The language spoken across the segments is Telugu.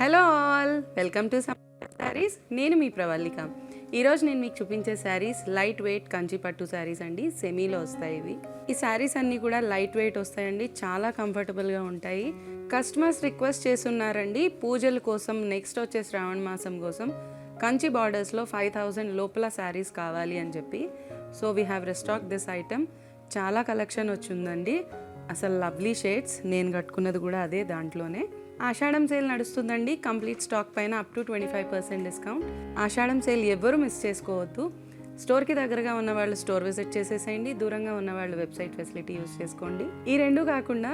Hello all, welcome to saris. నేను మీ ప్రవళిక. ఈరోజు నేను మీకు చూపించే శారీస్ లైట్ వెయిట్ కంచి పట్టు శారీస్ అండి. సెమీలో వస్తాయి ఇవి. ఈ శారీస్ అన్నీ కూడా లైట్ వెయిట్ వస్తాయండి, చాలా కంఫర్టబుల్గా ఉంటాయి. కస్టమర్స్ రిక్వెస్ట్ చేస్తున్నారండి పూజల కోసం, నెక్స్ట్ వచ్చే శ్రావణ మాసం కోసం కంచి బార్డర్స్లో 5000 లోపల శారీస్ కావాలి అని చెప్పి. So we have restock this item. చాలా కలెక్షన్ వచ్చిందండి, అసలు లవ్లీ షేడ్స్. నేను కట్టుకున్నది కూడా అదే దాంట్లోనే. ఆషాఢం సేల్ నడుస్తుందండి, కంప్లీట్ స్టాక్ పైన up to 25% discount. Ashadham sale ఎవ్వరూ మిస్ చేసుకోవద్దు. స్టోర్కి దగ్గరగా ఉన్న వాళ్ళు స్టోర్ విజిట్ చేసేసేయండి, దూరంగా ఉన్న వాళ్ళు వెబ్సైట్ ఫెసిలిటీ యూస్ చేసుకోండి. ఈ రెండు కాకుండా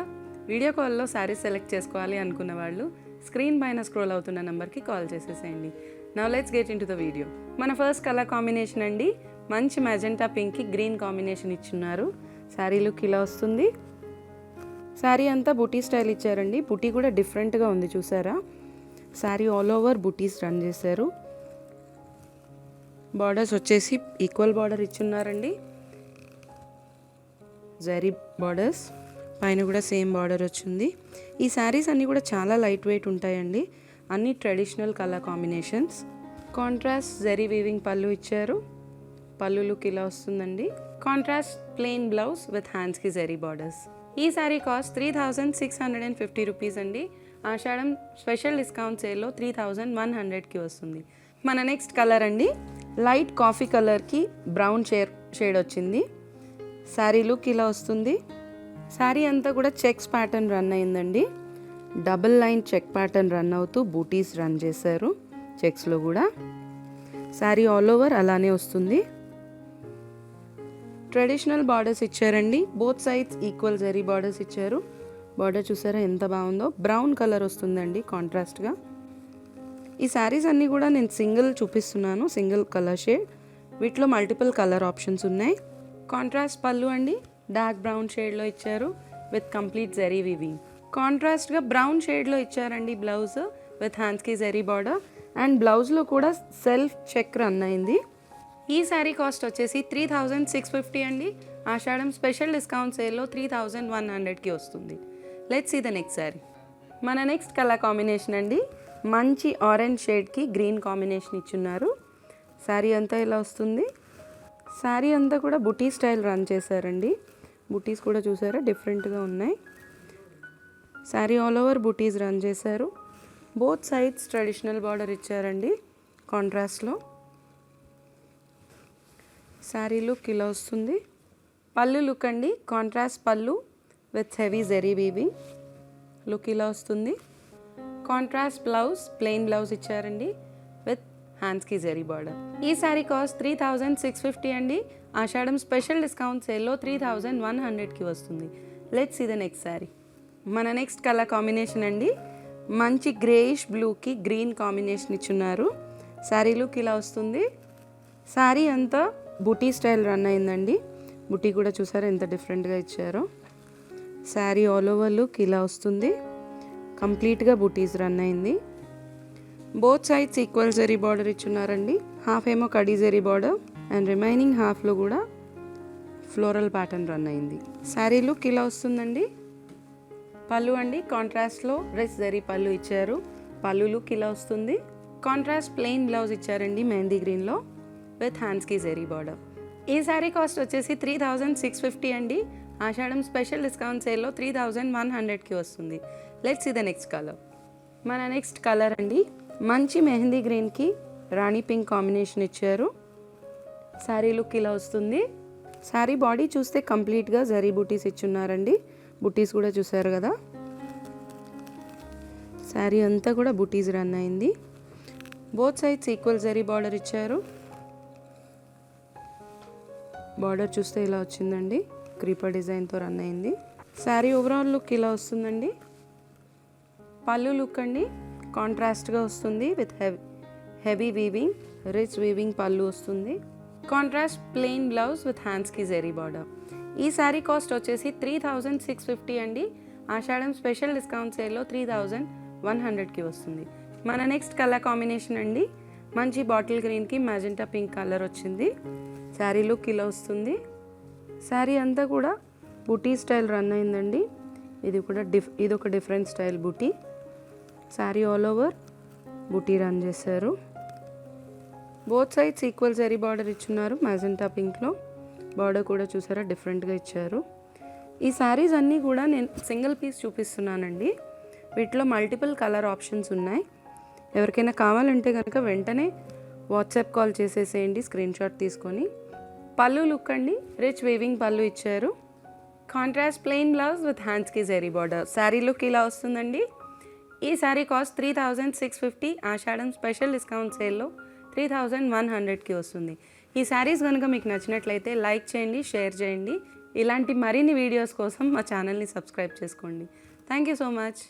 వీడియో కాల్లో శారీస్ సెలెక్ట్ చేసుకోవాలి అనుకున్న వాళ్ళు స్క్రీన్ పైన స్క్రోల్ అవుతున్న నెంబర్కి కాల్ చేసేసేయండి. Now let's get in to the video. మన ఫస్ట్ కలర్ కాంబినేషన్ అండి, మంచి మెజెంటా పింక్కి గ్రీన్ కాంబినేషన్ ఇచ్చున్నారు. శారీ లుక్ ఇలా వస్తుంది. శారీ అంతా బుటీ స్టైల్ ఇచ్చారండి, బుటీ కూడా డిఫరెంట్గా ఉంది చూసారా. శారీ ఆల్ ఓవర్ బుటీస్ రన్ చేశారు. బార్డర్స్ వచ్చేసి ఈక్వల్ బార్డర్ ఇచ్చున్నారండి, జరీ బార్డర్స్. పైన కూడా సేమ్ బార్డర్ వచ్చింది. ఈ శారీస్ అన్నీ కూడా చాలా లైట్ వెయిట్ ఉంటాయండి, అన్ని traditional colour combinations. Contrast zari weaving పళ్ళు ఇచ్చారు. పళ్ళు లుక్ ఇలా వస్తుందండి. కాంట్రాస్ట్ ప్లెయిన్ బ్లౌజ్ విత్ హ్యాండ్స్కి జరీ బార్డర్స్. ఈ శారీ కాస్ట్ 3650 రూపీస్ అండి. ఆషాఢం స్పెషల్ డిస్కౌంట్ సేల్లో 3100కి వస్తుంది. మన నెక్స్ట్ కలర్ అండి, లైట్ కాఫీ కలర్కి బ్రౌన్ షేడ్ వచ్చింది. శారీ లుక్ ఇలా వస్తుంది. శారీ అంతా కూడా చెక్స్ ప్యాటర్న్ రన్ అయిందండి, double line check pattern run అవుతూ బూటీస్ రన్ చేశారు చెక్స్లో కూడా. శారీ ఆల్ ఓవర్ అలానే వస్తుంది. ట్రెడిషనల్ బార్డర్స్ ఇచ్చారండి, both sides equal zari borders ఇచ్చారు. బార్డర్ చూసారా ఎంత బాగుందో, బ్రౌన్ కలర్ వస్తుందండి కాంట్రాస్ట్గా. ఈ శారీస్ అన్నీ కూడా నేను సింగిల్ చూపిస్తున్నాను, సింగిల్ కలర్ షేడ్. వీటిలో మల్టిపుల్ కలర్ ఆప్షన్స్ ఉన్నాయి. కాంట్రాస్ట్ పళ్ళు అండి, డార్క్ బ్రౌన్ షేడ్లో ఇచ్చారు విత్ కంప్లీట్ జరీ వీవింగ్. కాంట్రాస్ట్గా బ్రౌన్ షేడ్లో ఇచ్చారండి బ్లౌజ్ విత్ హ్యాండ్స్కి జరీ బార్డర్. అండ్ బ్లౌజ్లో కూడా సెల్ఫ్ చెక్ రన్ అయింది. ఈ శారీ కాస్ట్ వచ్చేసి 3650 అండి. ఆషాఢం స్పెషల్ డిస్కౌంట్ సేల్లో 3100కి వస్తుంది. Let's see the next sari. మన నెక్స్ట్ కలర్ కాంబినేషన్ అండి, మంచి ఆరెంజ్ షేడ్కి గ్రీన్ కాంబినేషన్ ఇచ్చున్నారు. శారీ అంతా ఇలా వస్తుంది. శారీ అంతా కూడా బుటీ స్టైల్ రన్ చేశారండి, బుటీస్ కూడా చూసారా డిఫరెంట్గా ఉన్నాయి. శారీ ఆల్ ఓవర్ బుటీస్ రన్ చేశారు. బోత్ సైడ్స్ ట్రెడిషనల్ బార్డర్ ఇచ్చారండి కాంట్రాస్ట్లో. శారీ లుక్ ఇలా వస్తుంది. పళ్ళు లుక్ అండి, కాంట్రాస్ట్ పళ్ళు with heavy zari weaving. Look ఇలా వస్తుంది. కాంట్రాస్ట్ బ్లౌజ్, ప్లెయిన్ బ్లౌజ్ ఇచ్చారండి విత్ హ్యాండ్స్కి జరీ బార్డర్. ఈ శారీ కాస్ట్ 3650 అండి. ఆషాఢం స్పెషల్ డిస్కౌంట్ సేల్లో 3100కి వస్తుంది. Let's see the next sari. మన నెక్స్ట్ కలర్ కాంబినేషన్ అండి, మంచి గ్రేయిష్ బ్లూకి గ్రీన్ కాంబినేషన్ ఇచ్చున్నారు. శారీ లుక్ ఇలా వస్తుంది. శారీ అంతా బుటీ స్టైల్ రన్ అయిందండి, బుటీ కూడా చూసారా ఎంత డిఫరెంట్గా ఇచ్చారో. శారీ ఆల్ ఓవర్ లుక్ ఇలా వస్తుంది. కంప్లీట్గా బుటీస్ రన్ అయింది. Both sides equal zari border ఇచ్చున్నారండి. హాఫ్ ఏమో కడీ జరీ బార్డర్ అండ్ రిమైనింగ్ హాఫ్లో కూడా ఫ్లోరల్ ప్యాటర్న్ రన్ అయింది. శారీ లుక్ ఇలా వస్తుందండి. పళ్ళు అండి, కాంట్రాస్ట్లో రెస్ జరీ పళ్ళు ఇచ్చారు. పళ్ళు లుక్ ఇలా వస్తుంది. కాంట్రాస్ట్ ప్లెయిన్ బ్లౌజ్ ఇచ్చారండి మెహందీ గ్రీన్లో విత్ హ్యాండ్స్కి జరీ బార్డర్. ఈ శారీ కాస్ట్ వచ్చేసి 3650 అండి. ఆషాఢం స్పెషల్ డిస్కౌంట్ సేల్లో 3100కి వస్తుంది. Let's see the next colour. మన నెక్స్ట్ కలర్ అండి, మంచి మెహందీ గ్రీన్కి రాణి పింక్ కాంబినేషన్ ఇచ్చారు. శారీ లుక్ ఇలా వస్తుంది. శారీ బాడీ చూస్తే కంప్లీట్గా జరీ బూటీస్ ఇచ్చున్నారండి, బూటీస్ కూడా చూసారు కదా. శారీ అంతా కూడా బూటీస్ రన్ అయింది. Both sides equal zari border ఇచ్చారు. బార్డర్ చూస్తే ఇలా వచ్చిందండి, క్రీపర్ డిజైన్తో రన్ అయింది. శారీ ఓవరాల్ లుక్ ఇలా వస్తుందండి. పళ్ళు లుక్ అండి, కాంట్రాస్ట్గా వస్తుంది with heavy weaving, rich weaving పళ్ళు వస్తుంది. కాంట్రాస్ట్ ప్లెయిన్ బ్లౌజ్ విత్ హ్యాండ్స్కి జరీ బార్డర్. ఈ శారీ కాస్ట్ వచ్చేసి 3650 అండి. ఆషాఢం స్పెషల్ డిస్కౌంట్ సేల్లో 3100కి వస్తుంది. మన నెక్స్ట్ కలర్ కాంబినేషన్ అండి, మంచి బాటిల్ గ్రీన్కి మ్యాజెంటా పింక్ కలర్ వచ్చింది. శారీ లుక్ ఇలా వస్తుంది. శారీ అంతా కూడా బుటీ స్టైల్ రన్ అయిందండి. ఇది ఒక different style buti. Sari all over buti run చేశారు. Both sides equal zari border ఇచ్చున్నారు. మ్యాజెంటా పింక్లో బార్డర్ కూడా చూసారా డిఫరెంట్గా ఇచ్చారు. ఈ శారీస్ అన్నీ కూడా నేను సింగిల్ పీస్ చూపిస్తున్నానండి. వీటిలో మల్టిపుల్ కలర్ ఆప్షన్స్ ఉన్నాయి. ఎవరికైనా కావాలంటే కనుక వెంటనే వాట్సాప్ కాల్ చేసేసేయండి స్క్రీన్ షాట్ తీసుకొని. పళ్ళు లుక్ అండి, రిచ్ వీవింగ్ పళ్ళు ఇచ్చారు. కాంట్రాస్ట్ ప్లెయిన్ బ్లౌజ్ విత్ హ్యాండ్స్కి జరీ బార్డర్. శారీ లుక్ ఇలా వస్తుందండి. ఈ శారీ కాస్ట్ 3650. ఆషాఢం స్పెషల్ డిస్కౌంట్ సేల్లో 3100కి వస్తుంది. ఈ శారీస్ కనుక మీకు నచ్చినట్లయితే లైక్ చేయండి, షేర్ చేయండి. ఇలాంటి మరిన్ని వీడియోస్ కోసం మా ఛానల్ని సబ్స్క్రైబ్ చేసుకోండి. Thank you so much.